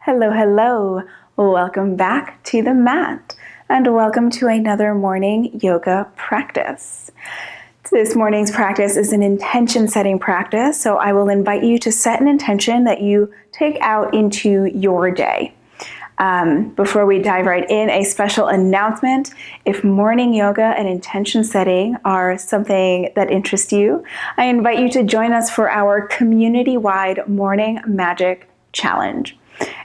Hello, hello. Welcome back to the mat and welcome to another morning yoga practice. This morning's practice is an intention setting practice, so I will invite you to set an intention that you take out into your day. Before we dive right in, a special announcement. If morning yoga and intention setting are something that interests you, I invite you to join us for our community-wide Morning Magic Challenge.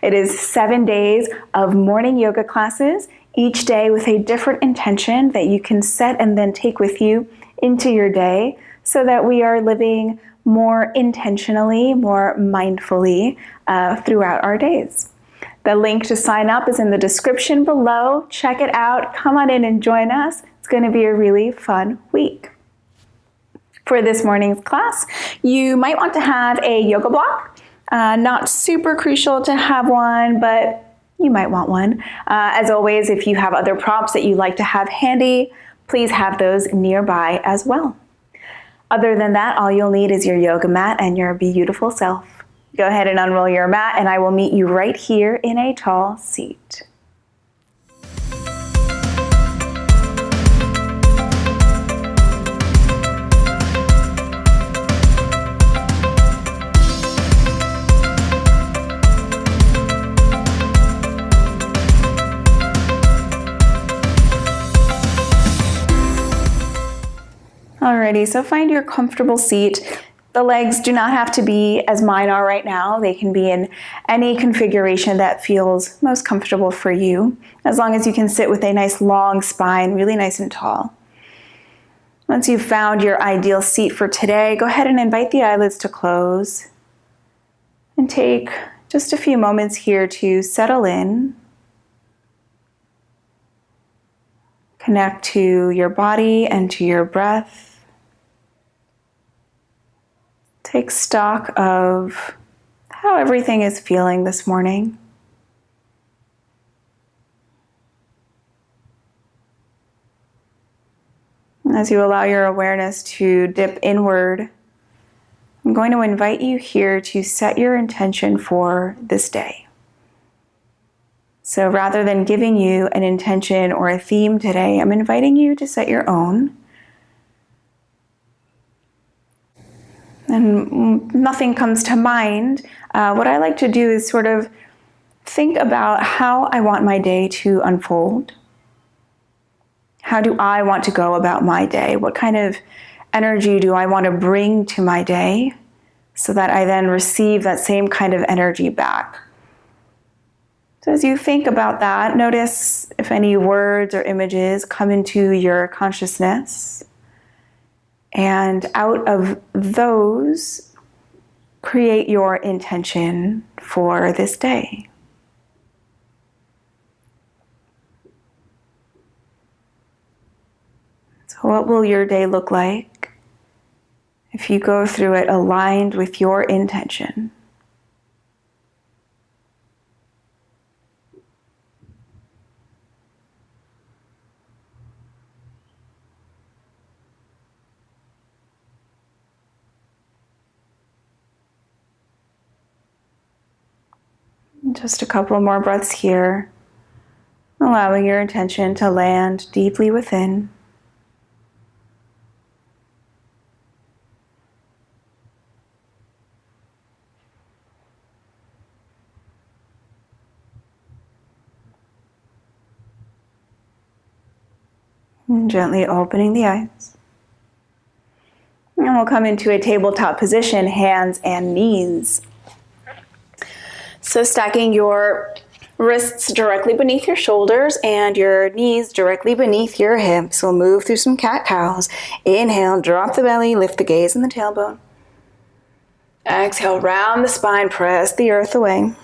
It is 7 days of morning yoga classes, each day with a different intention that you can set and then take with you into your day so that we are living more intentionally, more mindfully throughout our days. The link to sign up is in the description below. Check it out. Come on in and join us. It's going to be a really fun week. For this morning's class, you might want to have a yoga block. Not super crucial to have one, but you might want one. As always, if you have other props that you like to have handy, please have those nearby as well. Other than that, all you'll need is your yoga mat and your beautiful self. Go ahead and unroll your mat, and I will meet you right here in a tall seat. Alrighty, so find your comfortable seat. The legs do not have to be as mine are right now. They can be in any configuration that feels most comfortable for you, as long as you can sit with a nice long spine, really nice and tall. Once you've found your ideal seat for today, go ahead and invite the eyelids to close and take just a few moments here to settle in. Connect to your body and to your breath. Take stock of how everything is feeling this morning. As you allow your awareness to dip inward, I'm going to invite you here to set your intention for this day. So rather than giving you an intention or a theme today, I'm inviting you to set your own. And nothing comes to mind. What I like to do is sort of think about how I want my day to unfold. How do I want to go about my day? What kind of energy do I want to bring to my day so that I then receive that same kind of energy back? So as you think about that, notice if any words or images come into your consciousness. And out of those, create your intention for this day. So what will your day look like if you go through it aligned with your intention? Just a couple more breaths here, allowing your attention to land deeply within. And gently opening the eyes. And we'll come into a tabletop position, hands and knees. So stacking your wrists directly beneath your shoulders and your knees directly beneath your hips. We'll move through some cat-cows. Inhale, drop the belly, lift the gaze and the tailbone. Exhale, round the spine, press the earth away.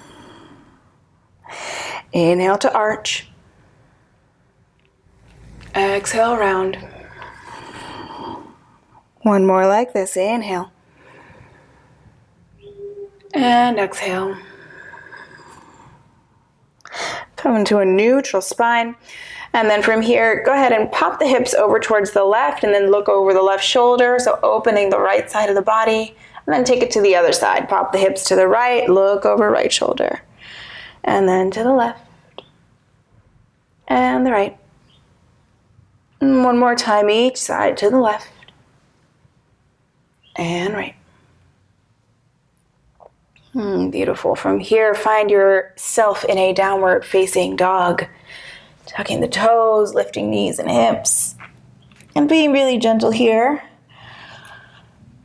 Inhale to arch. Exhale, round. One more like this. Inhale. And exhale. Come into a neutral spine. And then from here, go ahead and pop the hips over towards the left and then look over the left shoulder. So opening the right side of the body. And then take it to the other side. Pop the hips to the right, look over right shoulder. And then to the left. And the right. And one more time each side, to the left. And right. Beautiful. From here, find yourself in a downward facing dog. Tucking the toes, lifting knees and hips. And being really gentle here.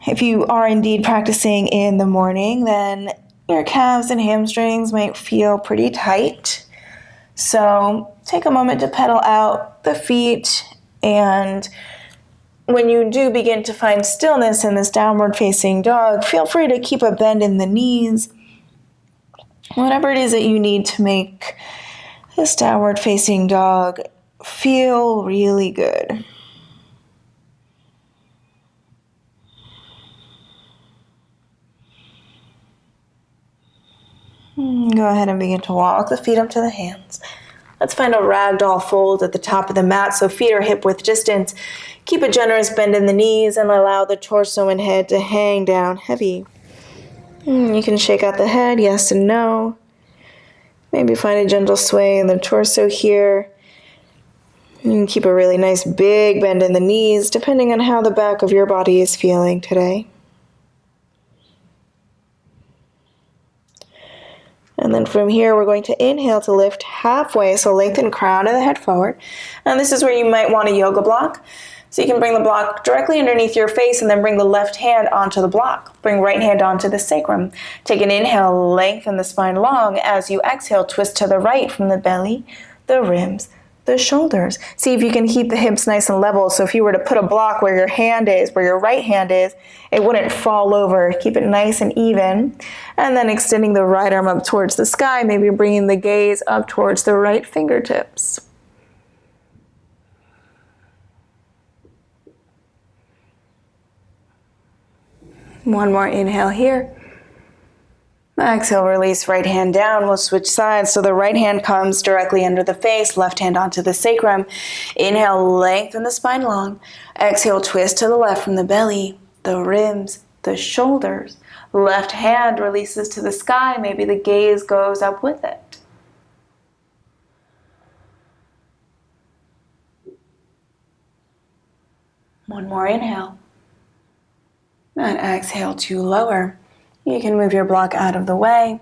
If you are indeed practicing in the morning, then your calves and hamstrings might feel pretty tight. So take a moment to pedal out the feet, and when you do begin to find stillness in this downward facing dog, feel free to keep a bend in the knees. Whatever it is that you need to make this downward facing dog feel really good. Go ahead and begin to walk the feet up to the hands. Let's find a ragdoll fold at the top of the mat, so feet are hip-width distance. Keep a generous bend in the knees and allow the torso and head to hang down heavy. You can shake out the head, yes and no. Maybe find a gentle sway in the torso here. You can keep a really nice big bend in the knees, depending on how the back of your body is feeling today. And then from here, we're going to inhale to lift halfway, so lengthen crown of the head forward. And this is where you might want a yoga block. So you can bring the block directly underneath your face and then bring the left hand onto the block. Bring right hand onto the sacrum. Take an inhale, lengthen the spine long. As you exhale, twist to the right from the belly, the ribs, the shoulders. See if you can keep the hips nice and level. So if you were to put a block where your hand is, where your right hand is, it wouldn't fall over. Keep it nice and even. And then extending the right arm up towards the sky, maybe bringing the gaze up towards the right fingertips. One more inhale here. Exhale, release right hand down. We'll switch sides. So the right hand comes directly under the face, left hand onto the sacrum. Inhale, lengthen the spine long. Exhale, twist to the left from the belly, the ribs, the shoulders. Left hand releases to the sky. Maybe the gaze goes up with it. One more inhale. And exhale to lower. You can move your block out of the way.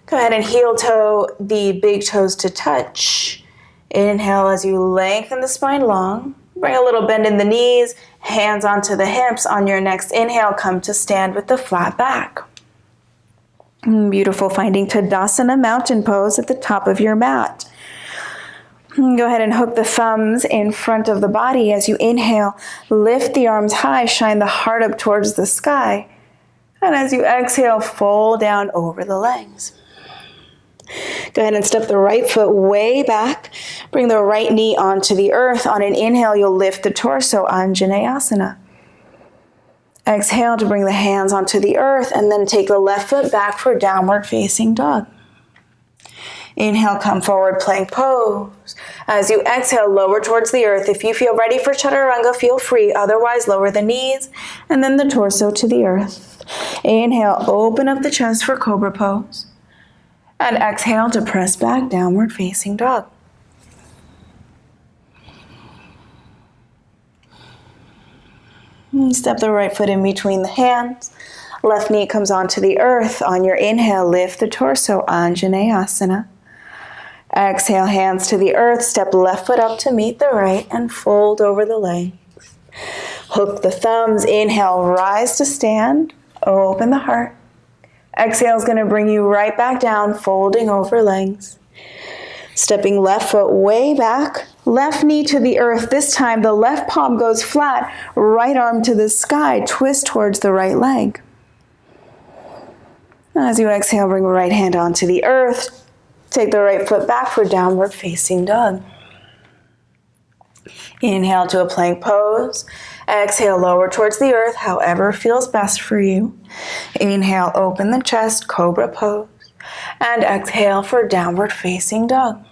Go ahead and heel toe the big toes to touch. Inhale as you lengthen the spine long. Bring a little bend in the knees, hands onto the hips. On your next inhale, come to stand with the flat back. Beautiful, finding Tadasana mountain pose at the top of your mat. Go ahead and hook the thumbs in front of the body as you inhale. Lift the arms high, shine the heart up towards the sky. And as you exhale, fold down over the legs. Go ahead and step the right foot way back. Bring the right knee onto the earth. On an inhale, you'll lift the torso, Anjaneyasana. Exhale to bring the hands onto the earth, and then take the left foot back for downward facing dog. Inhale, come forward, plank pose. As you exhale, lower towards the earth. If you feel ready for chaturanga, feel free. Otherwise, lower the knees and then the torso to the earth. Inhale, open up the chest for cobra pose. And exhale to press back, downward facing dog. Step the right foot in between the hands. Left knee comes onto the earth. On your inhale, lift the torso, Anjaneyasana. Exhale, hands to the earth. Step left foot up to meet the right and fold over the legs. Hook the thumbs. Inhale, rise to stand. Open the heart. Exhale is going to bring you right back down, folding over legs. Stepping left foot way back. Left knee to the earth. This time the left palm goes flat. Right arm to the sky. Twist towards the right leg. As you exhale, bring the right hand onto the earth. Take the right foot back for downward facing dog. Inhale to a plank pose. Exhale, lower towards the earth, however feels best for you. Inhale, open the chest, cobra pose. And exhale for downward facing dog.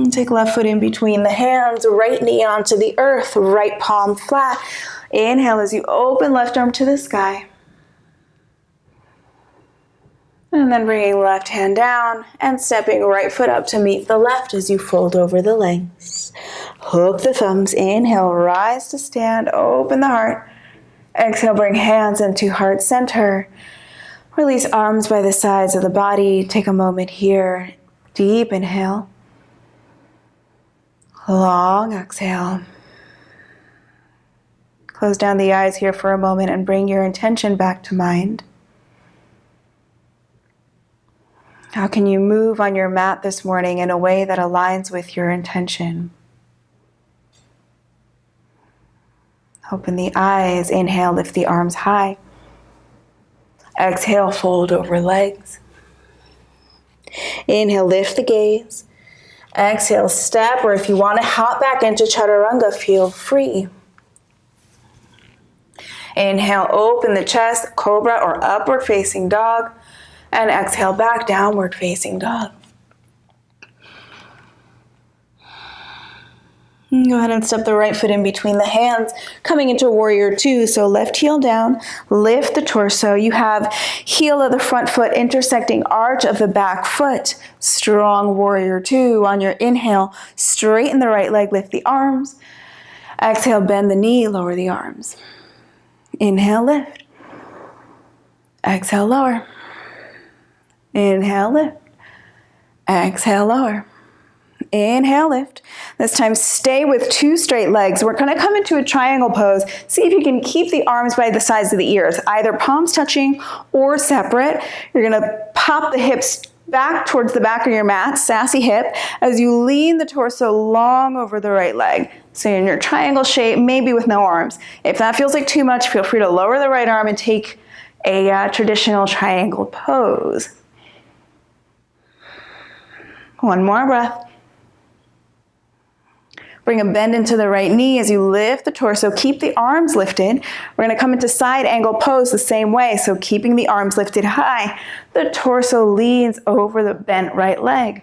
Take left foot in between the hands, right knee onto the earth, right palm flat. Inhale as you open left arm to the sky. And then bringing left hand down and stepping right foot up to meet the left as you fold over the legs. Hook the thumbs. Inhale, rise to stand. Open the heart. Exhale, bring hands into heart center. Release arms by the sides of the body. Take a moment here. Deep inhale. Long exhale. Close down the eyes here for a moment and bring your intention back to mind. How can you move on your mat this morning in a way that aligns with your intention? Open the eyes. Inhale, lift the arms high. Exhale, fold over legs. Inhale, lift the gaze. Exhale, step, or if you want to hop back into chaturanga, feel free. Inhale, open the chest, cobra or upward facing dog. And exhale, back, downward facing dog. Go ahead and step the right foot in between the hands, coming into warrior two. So left heel down, lift the torso. You have heel of the front foot intersecting arch of the back foot. Strong warrior two. On your inhale, straighten the right leg, lift the arms. Exhale, bend the knee, lower the arms. Inhale, lift. Exhale, lower. Inhale, lift. Exhale, lower. Inhale, lift. This time, stay with two straight legs. We're going to come into a triangle pose. See if you can keep the arms by the sides of the ears, either palms touching or separate. You're going to pop the hips back towards the back of your mat, sassy hip, as you lean the torso long over the right leg. So you're in your triangle shape, maybe with no arms. If that feels like too much, feel free to lower the right arm and take a traditional triangle pose. One more breath. Bring a bend into the right knee as you lift the torso. Keep the arms lifted. We're going to come into side angle pose the same way. So keeping the arms lifted high, the torso leans over the bent right leg.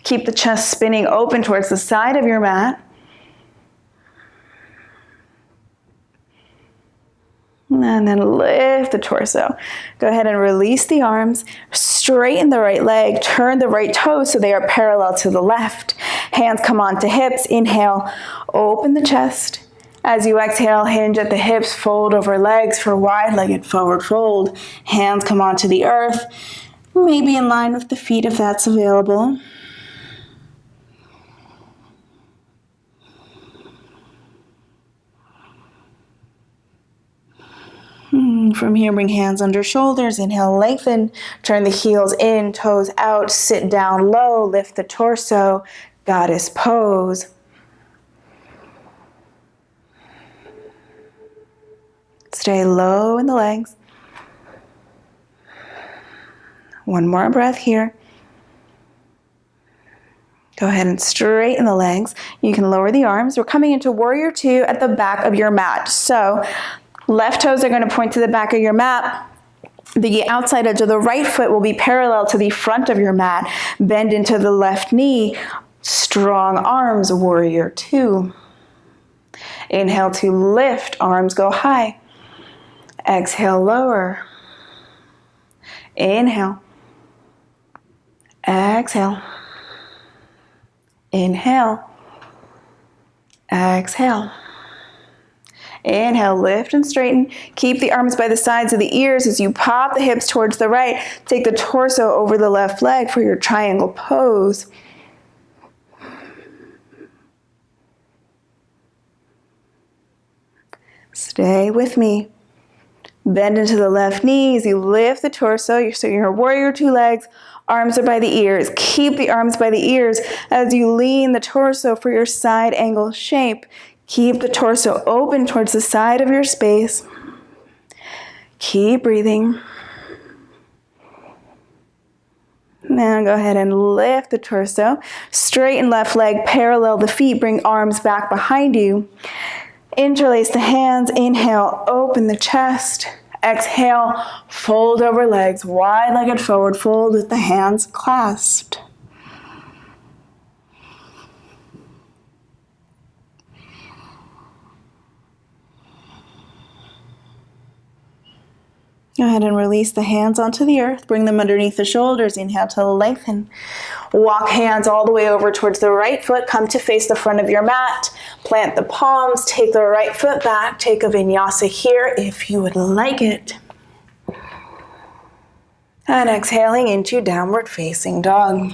Keep the chest spinning open towards the side of your mat. And then lift the torso. Go ahead and release the arms. Straighten the right leg. Turn the right toes so they are parallel to the left. Hands come onto hips. Inhale, open the chest. As you exhale, hinge at the hips. Fold over legs for wide-legged forward fold. Hands come onto the earth. Maybe in line with the feet if that's available. From here, bring hands under shoulders. Inhale, lengthen. Turn the heels in, toes out. Sit down low. Lift the torso. Goddess pose. Stay low in the legs. One more breath here. Go ahead and straighten the legs. You can lower the arms. We're coming into warrior two at the back of your mat. So left toes are going to point to the back of your mat. The outside edge of the right foot will be parallel to the front of your mat. Bend into the left knee. Strong arms, warrior two. Inhale to lift, arms go high. Exhale, lower. Inhale. Exhale. Inhale. Exhale. Inhale, lift and straighten. Keep the arms by the sides of the ears as you pop the hips towards the right. Take the torso over the left leg for your triangle pose. Stay with me. Bend into the left knee as you lift the torso. So you're warrior two legs. Arms are by the ears. Keep the arms by the ears as you lean the torso for your side angle shape. Keep the torso open towards the side of your space. Keep breathing. Now go ahead and lift the torso. Straighten left leg, parallel the feet. Bring arms back behind you. Interlace the hands. Inhale, open the chest. Exhale, fold over legs. Wide-legged forward fold with the hands clasped. Go ahead and release the hands onto the earth. Bring them underneath the shoulders. Inhale to lengthen. Walk hands all the way over towards the right foot. Come to face the front of your mat. Plant the palms. Take the right foot back. Take a vinyasa here if you would like it. And exhaling into downward facing dog.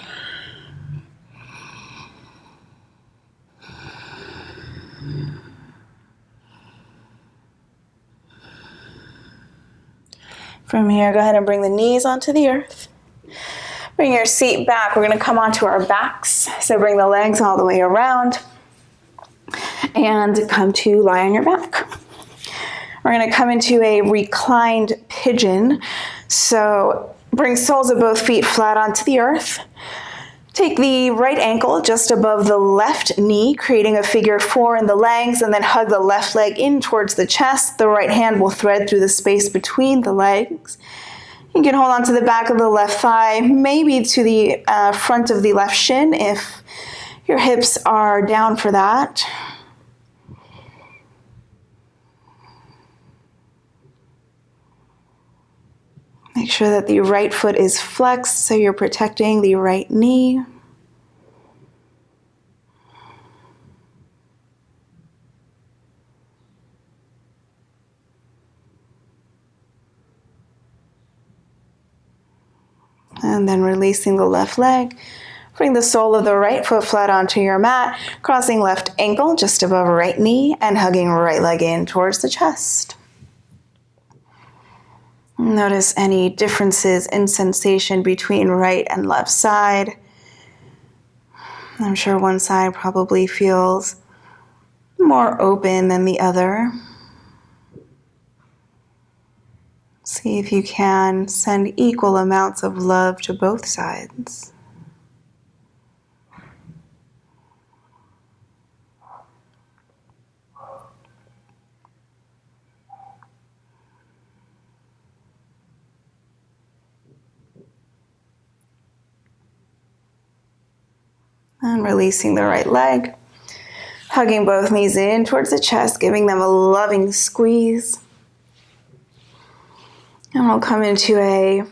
From here, go ahead and bring the knees onto the earth. Bring your seat back. We're going to come onto our backs. So bring the legs all the way around and come to lie on your back. We're going to come into a reclined pigeon. So bring soles of both feet flat onto the earth. Take the right ankle just above the left knee, creating a figure 4 in the legs, and then hug the left leg in towards the chest. The right hand will thread through the space between the legs. You can hold on to the back of the left thigh, maybe to the front of the left shin if your hips are down for that. Make sure that the right foot is flexed so you're protecting the right knee. And then releasing the left leg. Bring the sole of the right foot flat onto your mat, crossing left ankle just above right knee and hugging right leg in towards the chest. Notice any differences in sensation between right and left side. I'm sure one side probably feels more open than the other. See if you can send equal amounts of love to both sides. And releasing the right leg. Hugging both knees in towards the chest, giving them a loving squeeze. And we'll come into a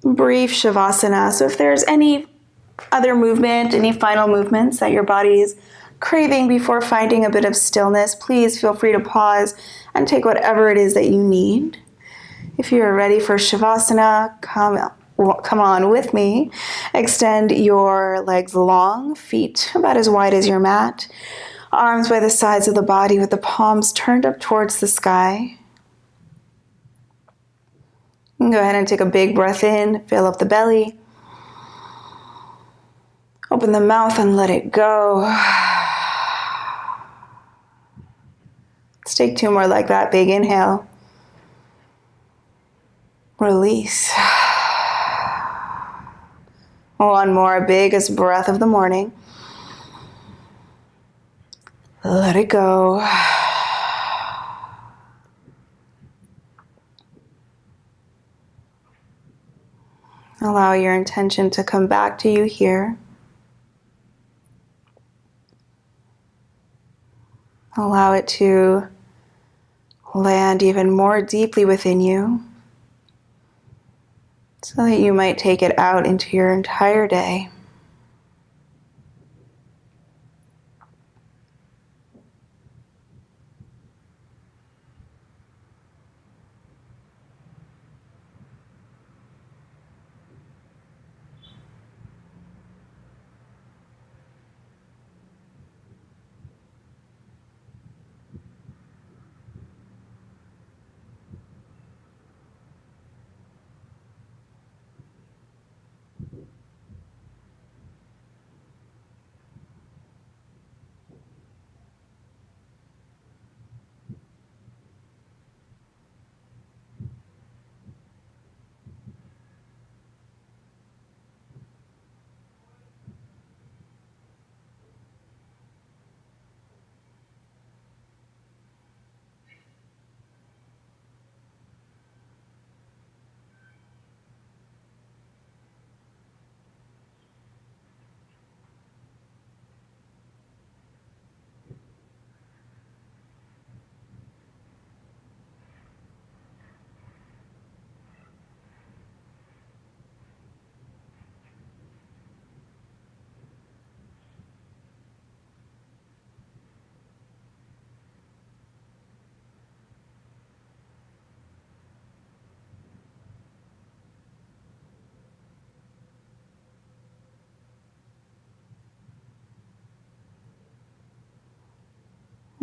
brief Savasana. So if there's any other movement, any final movements that your body is craving before finding a bit of stillness, please feel free to pause and take whatever it is that you need. If you are ready for Savasana, come on with me. Extend your legs long, feet about as wide as your mat. Arms by the sides of the body with the palms turned up towards the sky. Go ahead and take a big breath in, fill up the belly. Open the mouth and let it go. Let's take 2 more like that. Big inhale. Release. 1 more, biggest breath of the morning. Let it go. Allow your intention to come back to you here. Allow it to land even more deeply within you so that you might take it out into your entire day.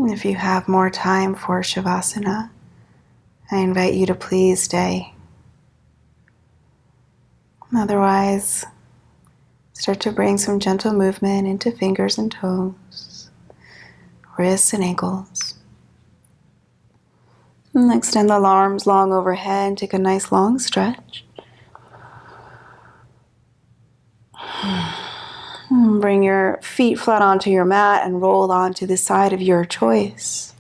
If you have more time for Savasana, I invite you to please stay. Otherwise, start to bring some gentle movement into fingers and toes, wrists and ankles. And extend the arms long overhead and take a nice long stretch. Bring your feet flat onto your mat and roll onto the side of your choice.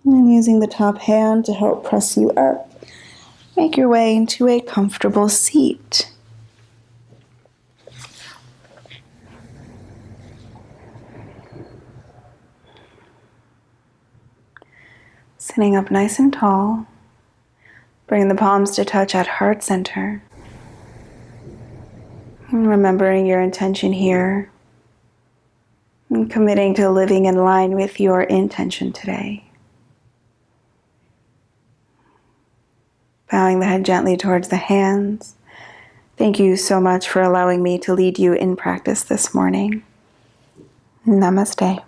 And using the top hand to help press you up, make your way into a comfortable seat. Sitting up nice and tall, bring the palms to touch at heart center. And remembering your intention here, and committing to living in line with your intention today. Bowing the head gently towards the hands. Thank you so much for allowing me to lead you in practice this morning. Namaste.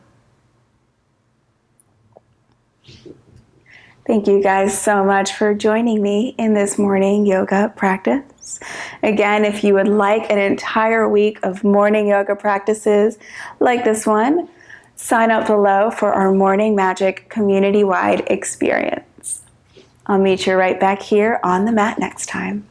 Thank you guys so much for joining me in this morning yoga practice. Again, if you would like an entire week of morning yoga practices like this one, sign up below for our Morning Magic community-wide experience. I'll meet you right back here on the mat next time.